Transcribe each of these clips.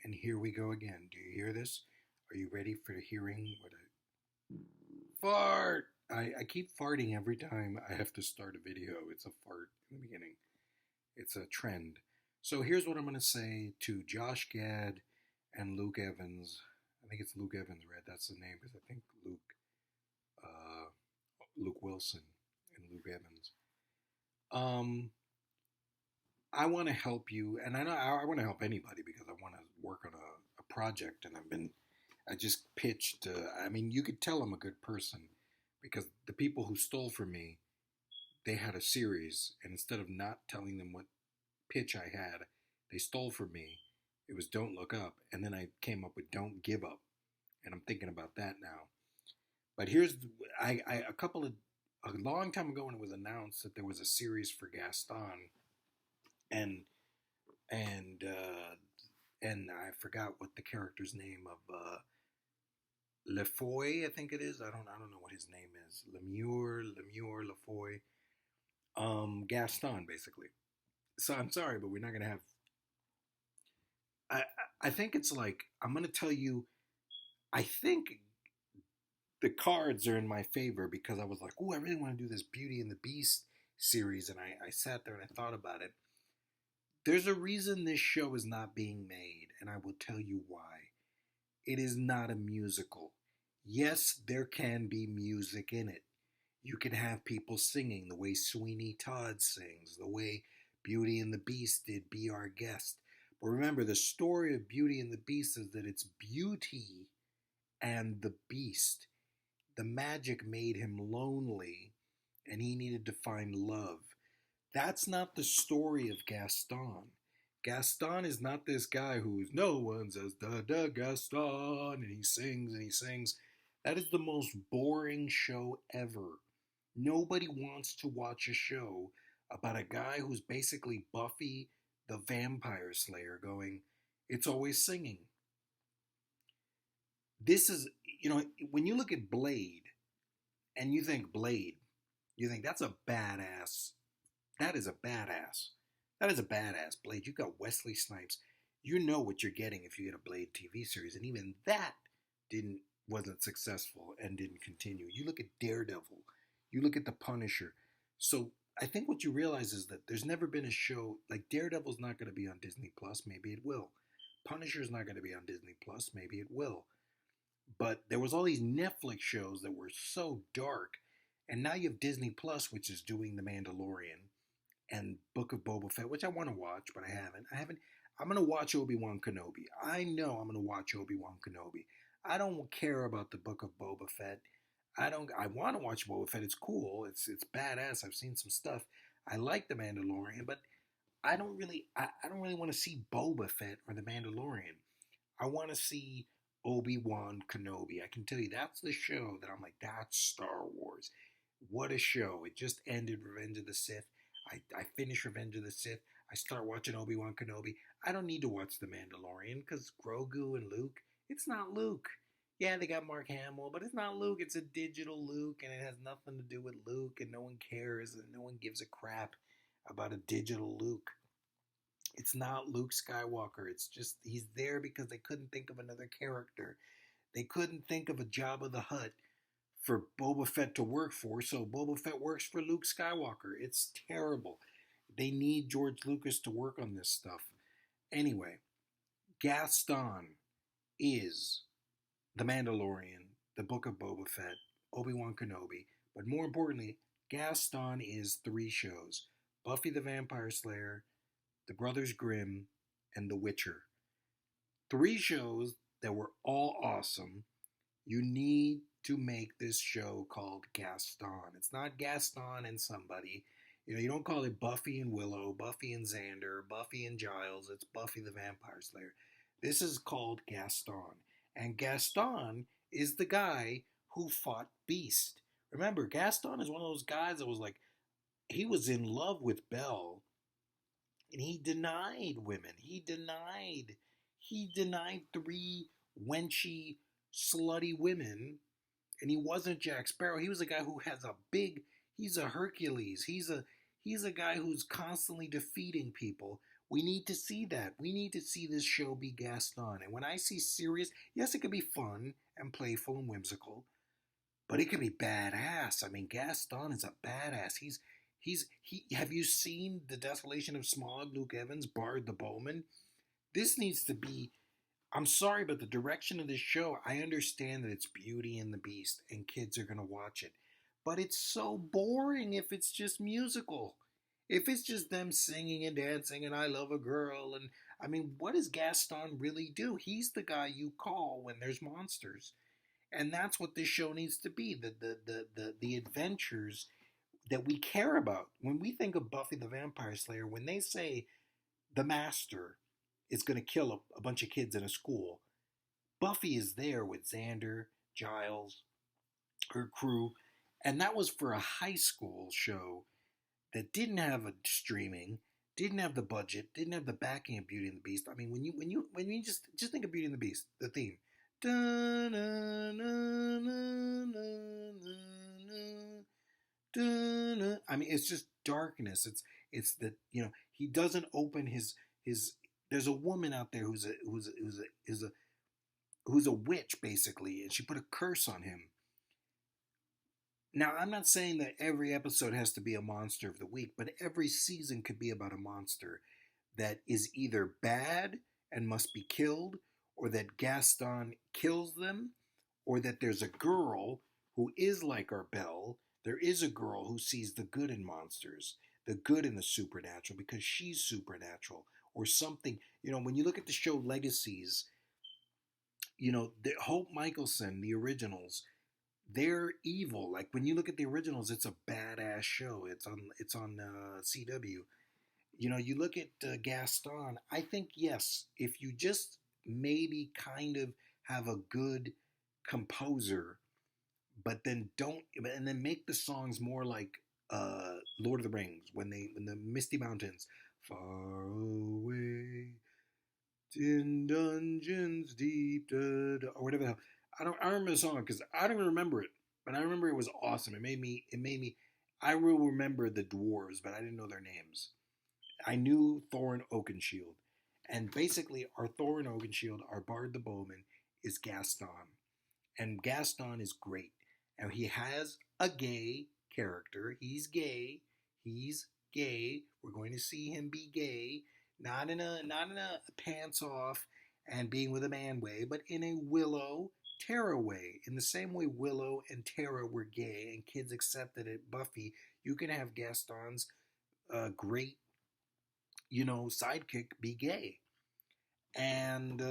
And here we go again. Do you hear this? Are you ready for hearing what I fart? I keep farting every time I have to start a video. It's a fart in the beginning. It's a trend. So here's what I'm going to say to Josh Gad and Luke Evans. I think it's Luke Evans, right? That's the name because I think uh, Luke Wilson and Luke Evans. Um, I want to help you, and I know I want to help anybody because I want to work on a project, and I just pitched. I mean, you could tell I'm a good person because the people who stole from me, they had a series, and instead of not telling them what pitch I had, they stole from me. It was Don't Look Up, and then I came up with Don't Give Up, and I'm thinking about that now. But here's I a long time ago when it was announced that there was a series for Gaston, and and uh, and I forgot what the character's name of Lefoy, I think it is. I don't know what his name is. Lemure, Lefoy. Gaston basically. So I'm sorry, but we're not gonna have. I I think it's like I'm gonna tell you. I think the cards are in my favor because I was like, oh, I really want to do this Beauty and the Beast series, and I sat there and I thought about it. There's a reason this show is not being made, and I will tell you why. It is not a musical. Yes, there can be music in it. You can have people singing the way Sweeney Todd sings, the way Beauty and the Beast did Be Our Guest. But remember, the story of Beauty and the Beast is that it's Beauty and the Beast. The magic made him lonely, and he needed to find love. That's not the story of Gaston. Gaston is not this guy who's no one says da da Gaston and he sings and he sings. That is the most boring show ever. Nobody wants to watch a show about a guy who's basically Buffy the Vampire Slayer going, it's always singing. This is, when you look at Blade and you think Blade, you think that's a badass. That is a badass. That is a badass Blade. You got Wesley Snipes. You know what you're getting if you get a Blade TV series, and even that didn't wasn't successful and didn't continue. You look at Daredevil. You look at The Punisher. So I think what you realize is that there's never been a show like Daredevil's not going to be on Disney Plus. Maybe it will. Punisher's not going to be on Disney Plus. Maybe it will. But there was all these Netflix shows that were so dark, and now you have Disney Plus, which is doing The Mandalorian and Book of Boba Fett, which I want to watch, but I haven't. I'm gonna watch Obi-Wan Kenobi. I know I'm gonna watch Obi-Wan Kenobi. I don't care about the Book of Boba Fett. I don't. I want to watch Boba Fett. It's cool. It's badass. I've seen some stuff. I like the Mandalorian, but I don't really want to see Boba Fett or the Mandalorian. I want to see Obi-Wan Kenobi. I can tell you that's the show that I'm like, that's Star Wars. What a show. It just ended Revenge of the Sith. I finish Revenge of the Sith. I start watching Obi-Wan Kenobi. I don't need to watch The Mandalorian because Grogu and Luke, it's not Luke. Yeah, they got Mark Hamill, but it's not Luke. It's a digital Luke, and it has nothing to do with Luke, and no one cares, and no one gives a crap about a digital Luke. It's not Luke Skywalker. It's just he's there because they couldn't think of another character. They couldn't think of a Jabba the Hutt for Boba Fett to work for, so Boba Fett works for Luke Skywalker. It's terrible. They need George Lucas to work on this stuff. Anyway, Gaston is The Mandalorian, The Book of Boba Fett, Obi-Wan Kenobi, but more importantly, Gaston is three shows: Buffy the Vampire Slayer, The Brothers Grimm, and The Witcher. Three shows that were all awesome. You need to make this show called Gaston. It's not Gaston and somebody. You don't call it Buffy and Willow, Buffy and Xander, Buffy and Giles. It's Buffy the Vampire Slayer. This is called Gaston. And Gaston is the guy who fought Beast. Remember, Gaston is one of those guys that was like, he was in love with Belle, and he denied women. He denied three wenchy, slutty women, and he wasn't Jack Sparrow. He was a guy who has he's a Hercules. He's a guy who's constantly defeating people We need to see that. We need to see this show be Gaston. And when I see serious, yes, it could be fun and playful and whimsical, but it could be badass. I mean, Gaston is a badass. He. Have you seen The Desolation of Smaug? Luke Evans, Bard the Bowman. This needs to be. I'm sorry, but the direction of this show, I understand that it's Beauty and the Beast and kids are going to watch it. But it's so boring if it's just musical. If it's just them singing and dancing and I love a girl and I mean, what does Gaston really do? He's the guy you call when there's monsters. And that's what this show needs to be. The adventures that we care about. When we think of Buffy the Vampire Slayer, when they say the master is going to kill a bunch of kids in a school, Buffy is there with Xander, Giles, her crew, and that was for a high school show that didn't have a streaming, didn't have the budget, didn't have the backing of Beauty and the Beast. I mean, when you just think of Beauty and the Beast, the theme. I mean, it's just darkness. It's that he doesn't open his. There's a woman out there who's a witch basically, and she put a curse on him. Now, I'm not saying that every episode has to be a monster of the week, but every season could be about a monster that is either bad and must be killed, or that Gaston kills them, or that there's a girl who is like our Belle. There is a girl who sees the good in monsters, the good in the supernatural, because she's supernatural, or something. When you look at the show Legacies, the Hope Michelson, the originals, they're evil. Like when you look at the originals, it's a badass show. It's on CW. You look at Gaston. I think yes, if you just maybe kind of have a good composer, but then make the songs more like Lord of the Rings when the Misty Mountains, far away in dungeons deep, or whatever the hell. I don't remember the song because I don't even remember it, but I remember it was awesome. It made me. I will remember the dwarves, but I didn't know their names. I knew Thorin Oakenshield, and basically our Thorin Oakenshield, our Bard the Bowman, is Gaston, and Gaston is great, and he has a gay character. He's gay. He's gay. We're going to see him be gay, not in a pants off and being with a man way, but in a Willow Tara way. In the same way Willow and Tara were gay and kids accepted it, Buffy, you can have Gaston's great, sidekick be gay. And,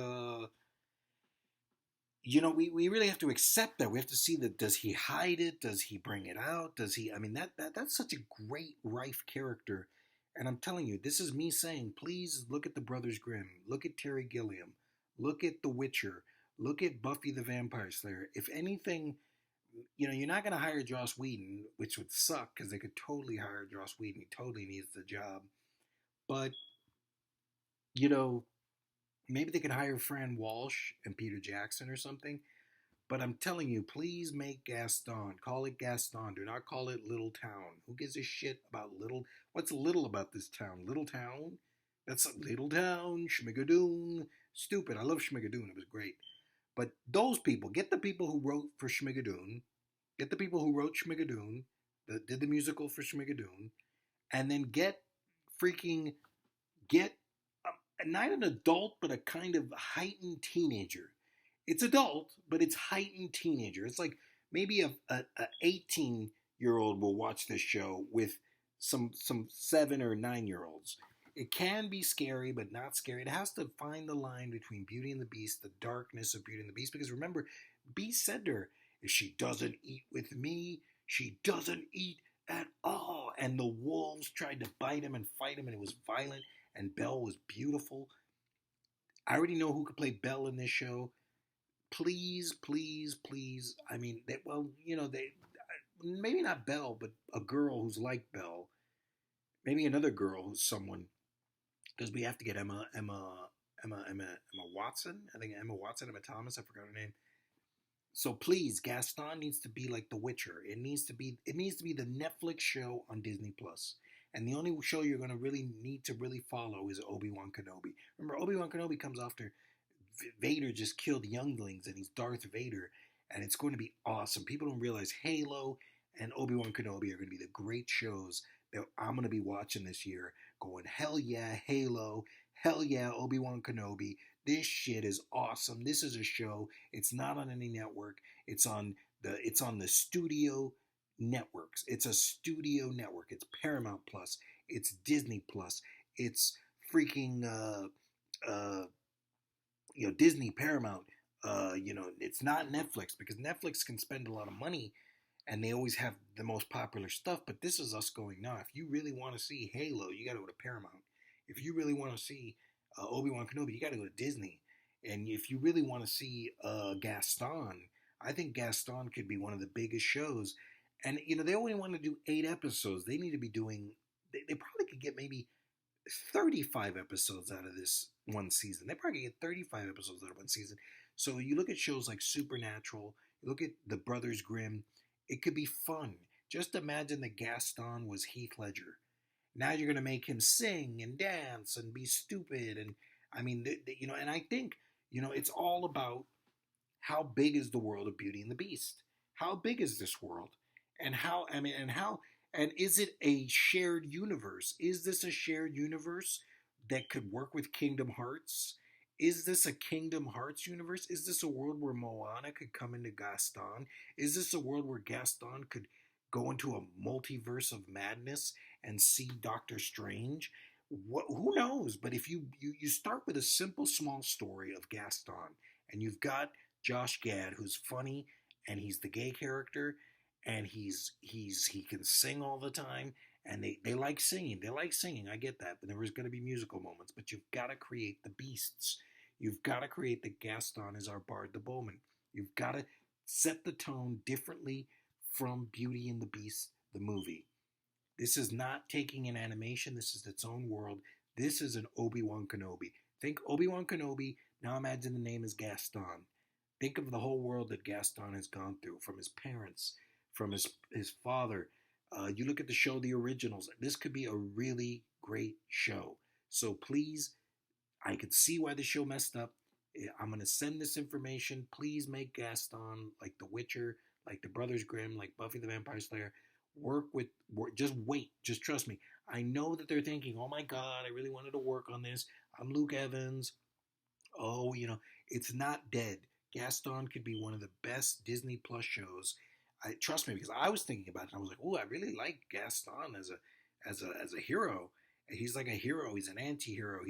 we really have to accept that. We have to see that. Does he hide it? Does he bring it out? Does he, I mean, that's such a great Rife character. And I'm telling you, this is me saying, please look at the Brothers Grimm. Look at Terry Gilliam. Look at The Witcher. Look at Buffy the Vampire Slayer. If anything, you're not going to hire Joss Whedon, which would suck because they could totally hire Joss Whedon. He totally needs the job. But, maybe they could hire Fran Walsh and Peter Jackson or something. But I'm telling you, please make Gaston. Call it Gaston. Do not call it Little Town. Who gives a shit about little? What's little about this town? Little Town? That's a little town. Schmigadoon. Stupid. I love Schmigadoon. It was great. But those people, get the people who wrote for Schmigadoon, get the people who wrote Schmigadoon, that did the musical for Schmigadoon, and then get not an adult, but a kind of heightened teenager. It's adult, but it's heightened teenager. It's like maybe a 18-year-old will watch this show with some 7 or 9-year-olds. It can be scary, but not scary. It has to find the line between Beauty and the Beast, the darkness of Beauty and the Beast. Because remember, Beast said to her, if she doesn't eat with me, she doesn't eat at all. And the wolves tried to bite him and fight him, and it was violent. And Belle was beautiful. I already know who could play Belle in this show. Please, please, please. I mean, maybe not Belle, but a girl who's like Belle. Maybe another girl who's someone. Because we have to get Emma Watson. I think Emma Watson, Emma Thomas. I forgot her name. So please, Gaston needs to be like The Witcher. It needs to be the Netflix show on Disney Plus. And the only show you're going to really need to really follow is Obi-Wan Kenobi. Remember, Obi-Wan Kenobi comes after Vader just killed younglings, and he's Darth Vader, and it's going to be awesome. People don't realize Halo and Obi-Wan Kenobi are going to be the great shows that I'm going to be watching this year. Going, hell yeah, Halo, hell yeah, Obi-Wan Kenobi. This shit is awesome. This is a show. It's not on any network. It's on the studio networks. It's a studio network. It's Paramount Plus. It's Disney Plus. It's freaking Disney, Paramount. It's not Netflix, because Netflix can spend a lot of money and they always have the most popular stuff. But this is us going, no, if you really want to see Halo, you got to go to Paramount. If you really want to see Obi-Wan Kenobi, you got to go to Disney. And if you really want to see Gaston, I think Gaston could be one of the biggest shows. And, they only want to do 8 episodes. They need to be doing, they probably could get maybe 35 episodes out of this one season. They probably get 35 episodes out of one season. So you look at shows like Supernatural, you look at The Brothers Grimm, it could be fun. Just imagine that Gaston was Heath Ledger. Now you're going to make him sing and dance and be stupid. And I mean, and I think, it's all about how big is the world of Beauty and the Beast? How big is this world? And is it a shared universe? Is this a shared universe that could work with Kingdom Hearts? Is this a Kingdom Hearts universe? Is this a world where Moana could come into Gaston? Is this a world where Gaston could go into a multiverse of madness and see Doctor Strange? Who knows? But if you start with a simple, small story of Gaston, and you've got Josh Gad, who's funny, and he's the gay character, and he can sing all the time, and they like singing. They like singing. I get that, but there was going to be musical moments. But you've got to create the beasts. You've got to create that Gaston is our Bard the Bowman. You've got to set the tone differently from Beauty and the Beast, the movie. This is not taking an animation. This is its own world. This is an Obi-Wan Kenobi. Think Obi-Wan Kenobi. Now imagine the name is Gaston. Think of the whole world that Gaston has gone through, from his parents, from his father. You look at the show, The Originals. This could be a really great show. So please, I could see why the show messed up. I'm going to send this information. Please make Gaston like The Witcher, like The Brothers Grimm, like Buffy the Vampire Slayer. Just wait. Just trust me. I know that they're thinking, oh my God, I really wanted to work on this. I'm Luke Evans. Oh, it's not dead. Gaston could be one of the best Disney Plus shows. Trust me, because I was thinking about it. And I was like, oh, I really like Gaston as a hero. He's like a hero. He's an anti-hero.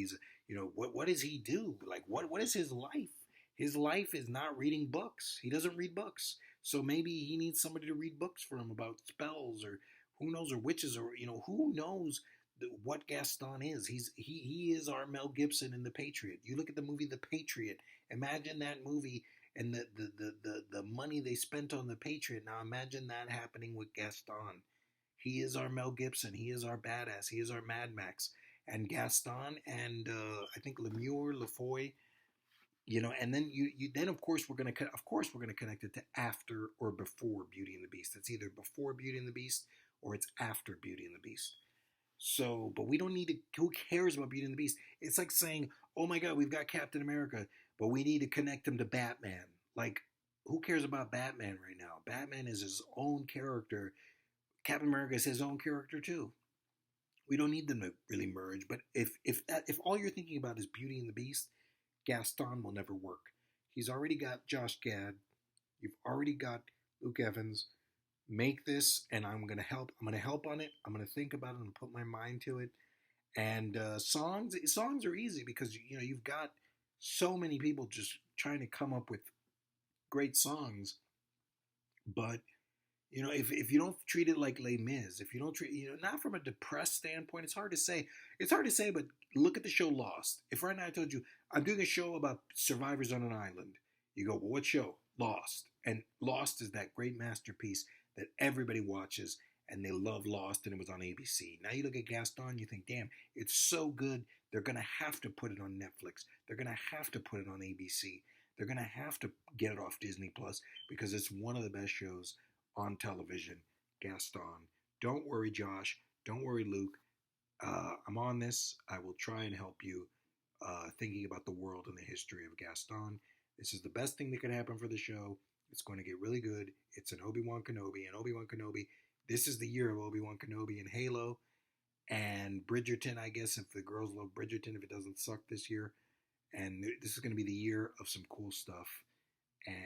What does he do? Like, what is his life? His life is not reading books. He doesn't read books. So maybe he needs somebody to read books for him about spells, or who knows, or witches, or who knows what Gaston is. He is our Mel Gibson in The Patriot. You look at the movie The Patriot. Imagine that movie and the money they spent on The Patriot. Now imagine that happening with Gaston. He is our Mel Gibson. He is our badass. He is our Mad Max. And Gaston and I think Lemure, LaFoy, and then then of course we're gonna connect it to after or before Beauty and the Beast. It's either before Beauty and the Beast or it's after Beauty and the Beast. So, but we don't need to. Who cares about Beauty and the Beast? It's like saying, oh my God, we've got Captain America, but we need to connect him to Batman. Like, who cares about Batman right now? Batman is his own character. Captain America is his own character too. We don't need them to really merge. But if all you're thinking about is Beauty and the Beast, Gaston will never work. He's already got Josh Gad. You've already got Luke Evans. Make this, and I'm gonna help. I'm gonna help on it. I'm gonna think about it and put my mind to it. And songs are easy because you've got so many people just trying to come up with great songs. But if you don't treat it like Les Mis, if you don't treat not from a depressed standpoint, it's hard to say. It's hard to say, but look at the show Lost. If right now I told you I'm doing a show about survivors on an island, you go, well, what show? Lost. And Lost is that great masterpiece that everybody watches, and they love Lost, and it was on ABC. Now you look at Gaston, you think, damn, it's so good, they're going to have to put it on Netflix. They're going to have to put it on ABC. They're going to have to get it off Disney Plus because it's one of the best shows on television. Gaston. Don't worry, Josh. Don't worry, Luke. I'm on this. I will try and help you thinking about the world and the history of Gaston. This is the best thing that could happen for the show. It's going to get really good. It's an Obi-Wan Kenobi, and Obi-Wan Kenobi. This is the year of Obi-Wan Kenobi and Halo and Bridgerton. I guess if the girls love Bridgerton, if it doesn't suck this year, and this is going to be the year of some cool stuff. And